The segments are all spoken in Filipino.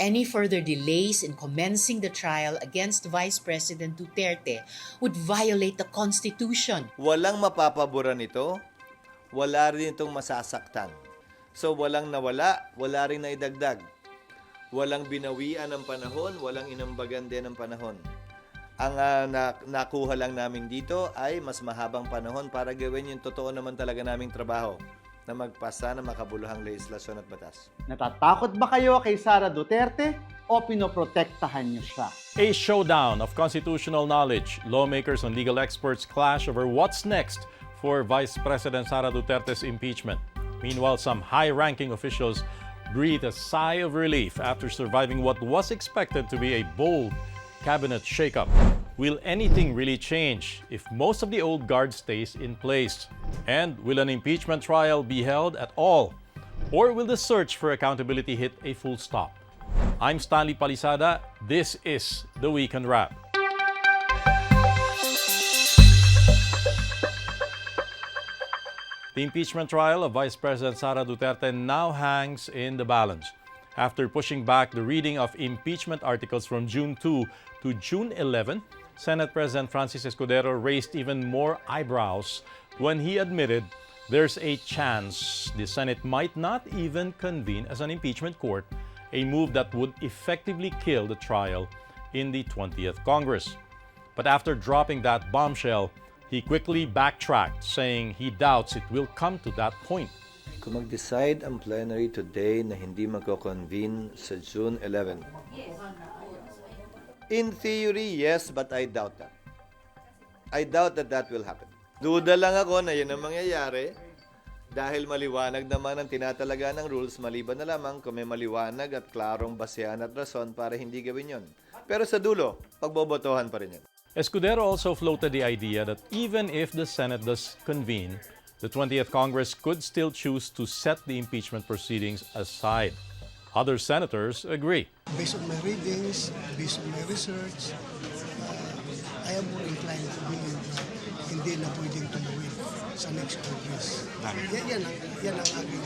any further delays in commencing the trial against Vice President Duterte would violate the Constitution. Walang mapapabura nito, wala rin itong masasaktan. So walang nawala, wala rin naidagdag. Walang binawian ng panahon, walang inambagan din ng panahon. Ang nakuha lang namin dito ay mas mahabang panahon para gawin yung totoo naman talaga naming trabaho na magpasa ng makabuluhang legislasyon at batas. Natatakot ba kayo kay Sara Duterte o pinoprotektahan niyo siya? A showdown of constitutional knowledge. Lawmakers and legal experts clash over what's next for Vice President Sara Duterte's impeachment. Meanwhile, some high-ranking officials breathe a sigh of relief after surviving what was expected to be a bold cabinet shakeup. Will anything really change if most of the old guard stays in place? And will an impeachment trial be held at all? Or will the search for accountability hit a full stop? I'm Stanley Palisada. This is The Weekend Wrap. The impeachment trial of Vice President Sara Duterte now hangs in the balance. After pushing back the reading of impeachment articles from June 2 to June 11, Senate President Francis Escudero raised even more eyebrows when he admitted there's a chance the Senate might not even convene as an impeachment court, a move that would effectively kill the trial in the 20th Congress. But after dropping that bombshell, he quickly backtracked, saying he doubts it will come to that point. Kung mag-decide ang plenary today na hindi magko-convene sa June 11. In theory, yes, but I doubt that. I doubt that that will happen. Duda lang ako na yun ang mangyayari dahil maliwanag naman ang tinatalaga ng rules, maliban na lamang kung may maliwanag at klarong basehan at rason para hindi gawin yon. Pero sa dulo, pagbobotohan pa rin yan. Escudero also floated the idea that even if the Senate does convene, the 20th Congress could still choose to set the impeachment proceedings aside. Other senators agree. Based on my readings, based on my research, I am more inclined to believe na hindi na pwedeng tumawid sa next Congress. Yan ang aking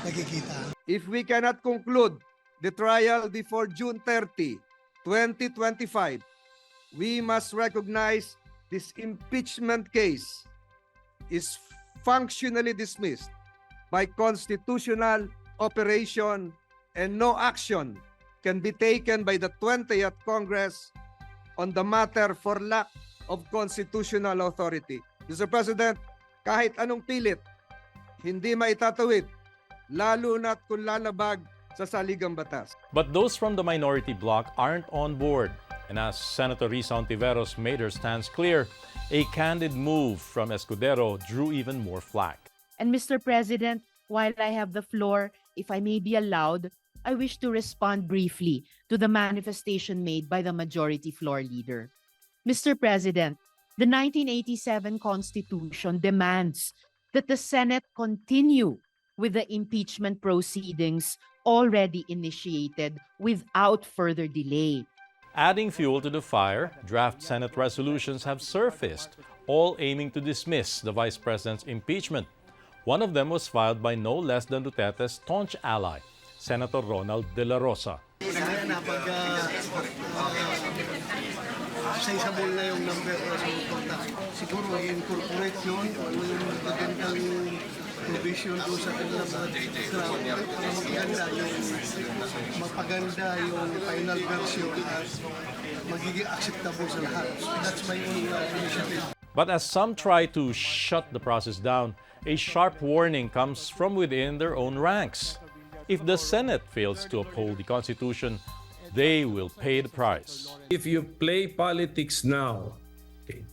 nakikita. If we cannot conclude the trial before June 30, 2025, we must recognize this impeachment case is functionally dismissed by constitutional operation and no action can be taken by the 20th Congress on the matter for lack of constitutional authority. Mr. President, kahit anong pilit, hindi maitatawid, lalo na't kung lalabag sa saligang batas. But those from the minority bloc aren't on board. And as Senator Risa Ontiveros made her stance clear, a candid move from Escudero drew even more flack. And Mr. President, while I have the floor, if I may be allowed, I wish to respond briefly to the manifestation made by the majority floor leader. Mr. President, the 1987 Constitution demands that the Senate continue with the impeachment proceedings already initiated without further delay. Adding fuel to the fire, draft Senate resolutions have surfaced, all aiming to dismiss the Vice President's impeachment. One of them was filed by no less than Duterte's staunch ally, Senator Ronald de la Rosa. Sizeable na yung number sa siguro i-incorporate yun yung magandang provision doon sa kanilang mapaganda yung final version at magiging acceptable sa lahat. That's my own initiative. But as some try to shut the process down, a sharp warning comes from within their own ranks. If the Senate fails to uphold the Constitution, they will pay the price. If you play politics now, okay,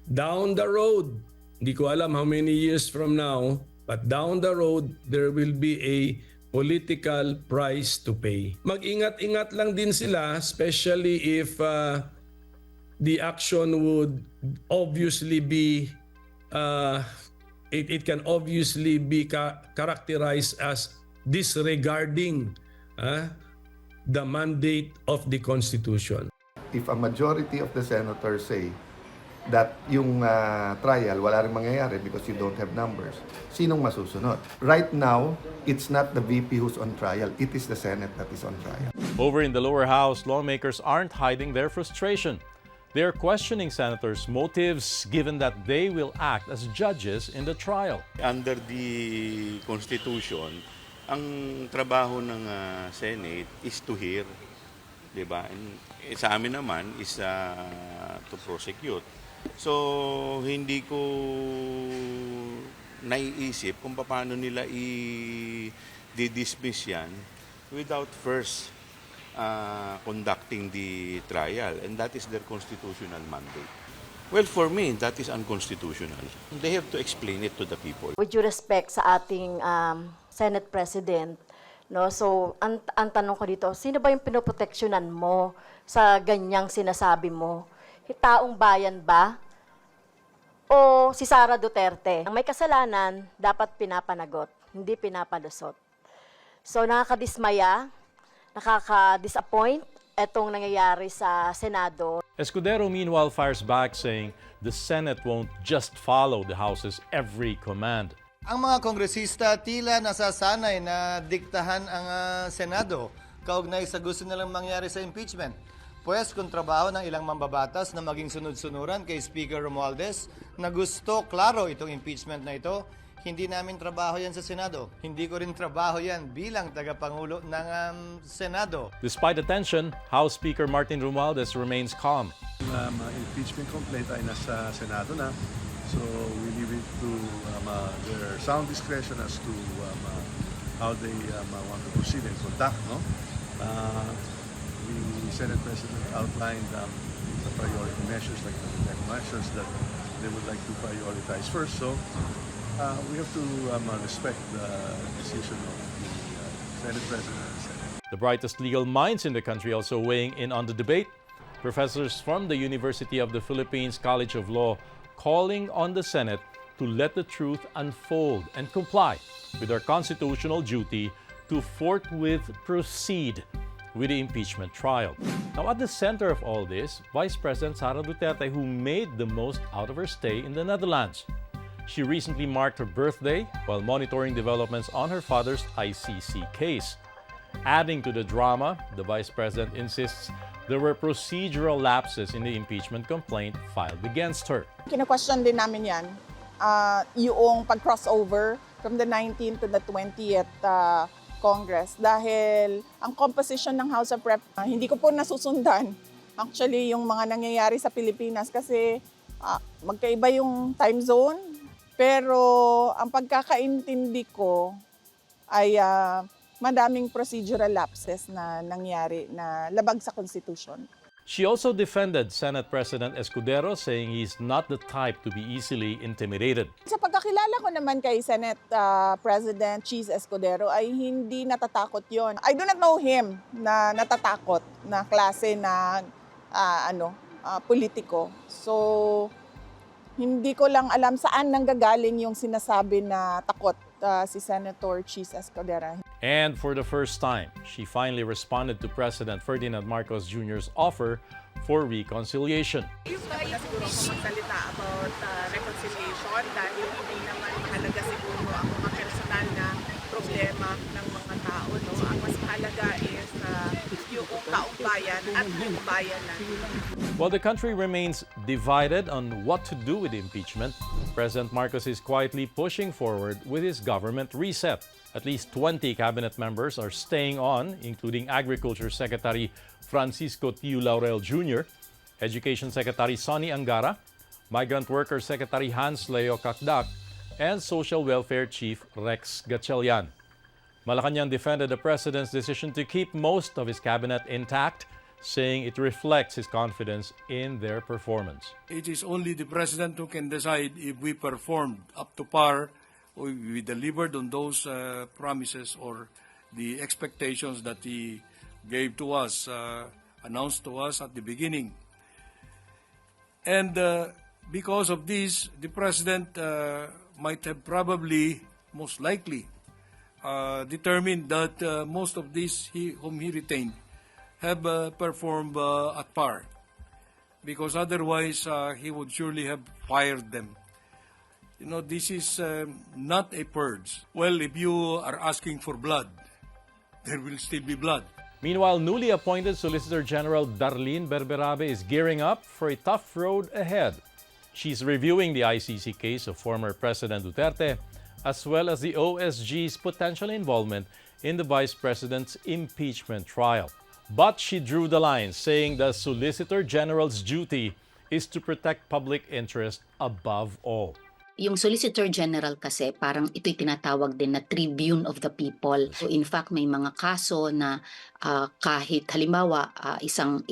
down the road, hindi ko alam how many years from now, but down the road, there will be a political price to pay. Mag-ingat-ingat lang din sila, especially if the action would obviously be, it can obviously be characterized as disregarding the mandate of the Constitution. If a majority of the senators say that yung trial, wala rin mangyayari because you don't have numbers, sinong masusunod? Right now, it's not the VP who's on trial. It is the Senate that is on trial. Over in the lower house, lawmakers aren't hiding their frustration. They're questioning senators' motives given that they will act as judges in the trial. Under the Constitution, ang trabaho ng Senate is to hear, di ba? And sa amin naman is to prosecute. So, hindi ko naiisip kung paano nila i-dismiss yan without first conducting the trial, and that is their constitutional mandate. Well, for me, that is unconstitutional. They have to explain it to the people. With due respect sa ating Senate President, no? So, ang tanong ko dito, sino ba yung pinoproteksyonan mo sa ganyang sinasabi mo? Taong bayan ba? O si Sara Duterte? Ang may kasalanan, dapat pinapanagot, hindi pinapalusot. So, nakakadismaya, nakaka-disappoint itong nangyayari sa Senado. Escudero meanwhile fires back saying the Senate won't just follow the House's every command. Ang mga kongresista tila nasasanay na diktahan ang Senado kaugnay sa gusto nilang mangyari sa impeachment. Pues kung trabaho ng ilang mambabatas na maging sunod-sunuran kay Speaker Romualdez na gusto klaro itong impeachment na ito, hindi namin trabaho yan sa Senado. Hindi ko rin trabaho yan bilang tagapangulo ng Senado. Despite the tension, House Speaker Martin Romualdez remains calm. Impeachment complaint ay nasa Senado na. So we leave it to their sound discretion as to how they want to proceed and conduct. No? The Senate President outlined the priority measures, like the measures that they would like to prioritize first. So we have to respect the decision of the Senate President. The brightest legal minds in the country also weighing in on the debate. Professors from the University of the Philippines College of Law calling on the Senate to let the truth unfold and comply with our constitutional duty to forthwith proceed with the impeachment trial. Now, at the center of all this, Vice President Sara Duterte, who made the most out of her stay in the Netherlands. She recently marked her birthday while monitoring developments on her father's ICC case. Adding to the drama, the Vice President insists there were procedural lapses in the impeachment complaint filed against her. Kina-question din namin yan, yung pag-crossover from the 19th to the 20th Congress dahil ang composition ng House of Rep, hindi ko po nasusundan actually yung mga nangyayari sa Pilipinas kasi magkaiba yung time zone, pero ang pagkakaintindi ko ay madaming procedural lapses na nangyari na labag sa Constitution. She also defended Senate President Escudero, saying he's not the type to be easily intimidated. Sa pagkakilala ko naman kay Senate President Cheese Escudero ay hindi natatakot yon. I do not know him na natatakot na klase na politiko. So hindi ko lang alam saan nanggagaling yung sinasabi na takot si Senator Cheese Escudero. And for the first time, she finally responded to President Ferdinand Marcos Jr.'s offer for reconciliation. Siguro ako magsalita about reconciliation dahil hindi naman mahalaga siguro ang mga personal na problema ng mga tao. No? Ang mas mahalaga is yung taong bayan at yung bayanan. While the country remains divided on what to do with the impeachment, President Marcos is quietly pushing forward with his government reset. At least 20 cabinet members are staying on, including Agriculture Secretary Francisco Tiu Laurel Jr., Education Secretary Sonny Angara, Migrant Worker Secretary Hans Leo Kakdak, and Social Welfare Chief Rex Gatchalian. Malacanang defended the president's decision to keep most of his cabinet intact, saying it reflects his confidence in their performance. It is only the president who can decide if we performed up to par, or we delivered on those promises or the expectations that he gave to us, announced to us at the beginning. And because of this, the president might have probably, most likely, determined that most of these whom he retained have performed at par. because otherwise he would surely have fired them. You know, this is not a purge. Well, if you are asking for blood, there will still be blood. Meanwhile, newly appointed Solicitor General Darlene Berberabe is gearing up for a tough road ahead. She's reviewing the ICC case of former President Duterte, as well as the OSG's potential involvement in the Vice President's impeachment trial. But she drew the line, saying the Solicitor General's duty is to protect public interest above all. Yung Solicitor General kasi parang ito'y tinatawag din na Tribune of the People. So in fact may mga kaso na kahit halimbawa isang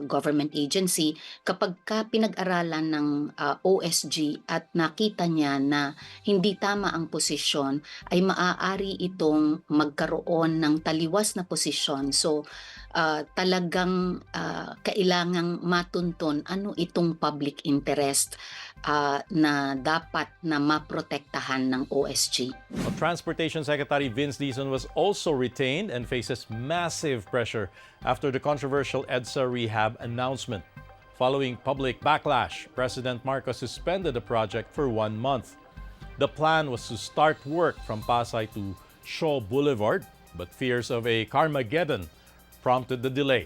government agency, kapag ka pinag-aralan ng OSG at nakita niya na hindi tama ang posisyon, ay maaari itong magkaroon ng taliwas na posisyon. So talagang kailangang matuntun ano itong public interest na dapat na maprotektahan ng OSG. Transportation Secretary Vince Dizon was also retained and faces massive pressure after the controversial EDSA Rehab announcement. Following public backlash, President Marcos suspended the project for 1 month. The plan was to start work from Pasay to Shaw Boulevard, but fears of a Carmageddon prompted the delay.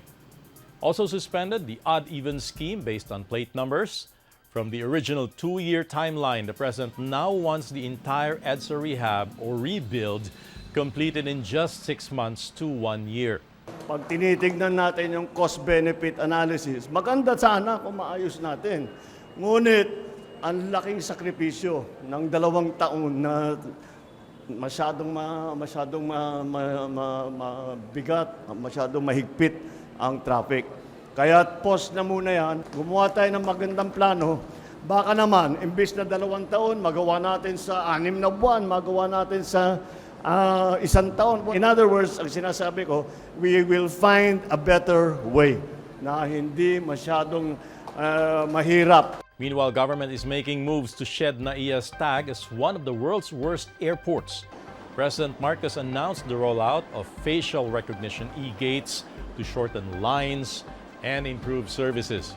Also suspended the odd-even scheme based on plate numbers. From the original 2-year timeline, the President now wants the entire EDSA Rehab or rebuild completed in just 6 months to 1 year. Pag tinitignan natin yung cost-benefit analysis, maganda sana kung maayos natin. Ngunit, ang laking sakripisyo ng 2 taon na masyadong mabigat, masyadong mahigpit ang traffic. Kaya post na muna yan, gumawa tayo ng magandang plano. Baka naman, imbis na 2 taon, magawa natin sa 6 na buwan, magawa natin sa 1 taon. In other words, ang sinasabi ko, we will find a better way na hindi masyadong mahirap. Meanwhile, government is making moves to shed NAIA's tag as one of the world's worst airports. President Marcos announced the rollout of facial recognition e-gates to shorten lines and improve services.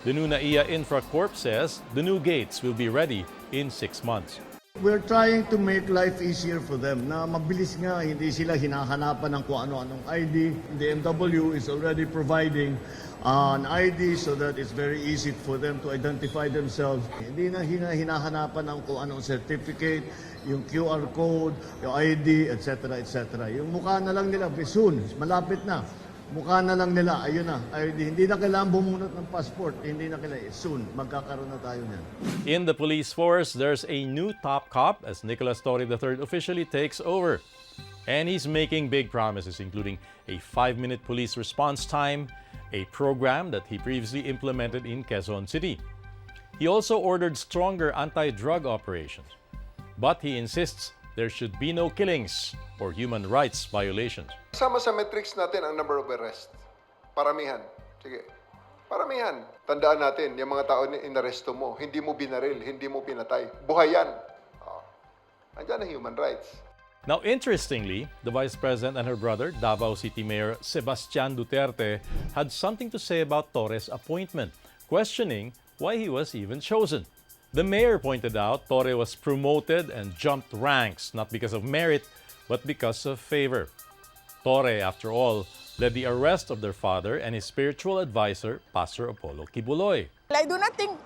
The new NAIA Infra Corp says the new gates will be ready in 6 months. We're trying to make life easier for them na mabilis nga, hindi sila hinahanapan ng kung ano-anong ID. The MW is already providing an ID so that it's very easy for them to identify themselves. Hindi na hinahanapan ng kung anong certificate, yung QR code, yung ID, etc. etc. Yung mukha na lang nila, soon, malapit na. Mukha na lang nila, ayun na. Hindi na kailangan bumunot ng passport. Hindi na kailangan. Soon, magkakaroon na tayo niyan. In the police force, there's a new top cop as Nicolas Torre III officially takes over. And he's making big promises, including a 5-minute police response time, a program that he previously implemented in Quezon City. He also ordered stronger anti-drug operations. But he insists there should be no killings or human rights violations. Sama sa metrics natin ang number of arrests. Paramihan. Sige. Paramihan. Tandaan natin, yung mga tao na inaresto mo, hindi mo binaril, hindi mo pinatay. Buhay yan. Andiyan ang human rights. Now, interestingly, the Vice President and her brother, Davao City Mayor Sebastian Duterte, had something to say about Torre's appointment, questioning why he was even chosen. The mayor pointed out Torre was promoted and jumped ranks, not because of merit, but because of favor. Torre, after all, led the arrest of their father and his spiritual advisor, Pastor Apollo Kibuloy. I do not think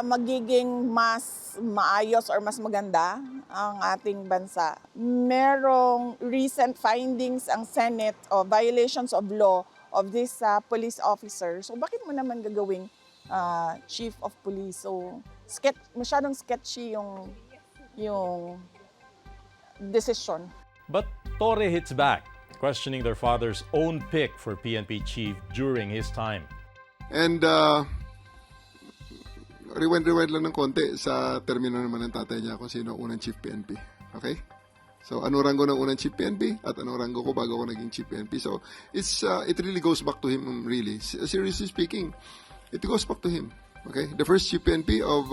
magiging mas maayos or mas maganda ang ating bansa. Merong recent findings ang Senate of violations of law of this police officer. So bakit mo naman gagawing chief of police? So masyadong sketchy yung decision. But Torre hits back, questioning their father's own pick for PNP chief during his time. And rewind lang ng konti sa termino naman ng tatay niya kung sino unang chief PNP. Okay? So, ano rango ng unang chief PNP at ano rango ko bago ako naging chief PNP. So, it really goes back to him, really. Seriously speaking, it goes back to him. Okay? The first chief PNP of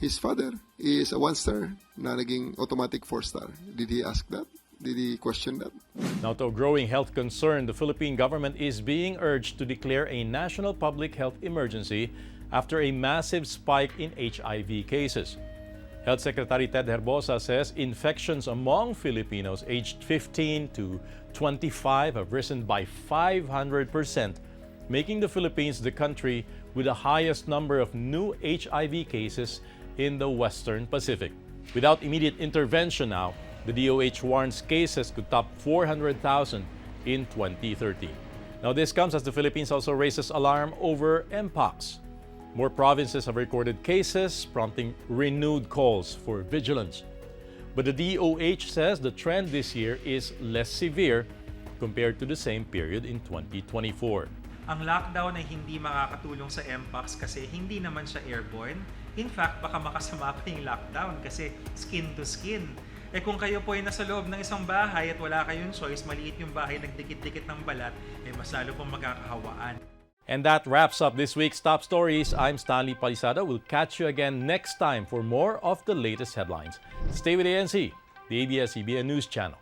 his father is a 1-star na naging automatic 4-star. Did he ask that? Did he question that? Now, to a growing health concern, the Philippine government is being urged to declare a national public health emergency after a massive spike in HIV cases. Health Secretary Ted Herbosa says infections among Filipinos aged 15 to 25 have risen by 500%, making the Philippines the country with the highest number of new HIV cases in the Western Pacific. Without immediate intervention now, the DOH warns cases could top 400,000 in 2030. Now, this comes as the Philippines also raises alarm over Mpox. More provinces have recorded cases, prompting renewed calls for vigilance. But the DOH says the trend this year is less severe compared to the same period in 2024. Ang lockdown ay hindi makakatulong sa Mpox kasi hindi naman siya airborne. In fact, baka makasama pa yung lockdown kasi skin to skin. Eh kung kayo po ay nasa loob ng isang bahay at wala kayong choice, maliit yung bahay, nagdikit-dikit ng balat, eh mas lalo pong magkakahawaan. And that wraps up this week's Top Stories. I'm Stanley Palisada. We'll catch you again next time for more of the latest headlines. Stay with ANC, the ABS-CBN News Channel.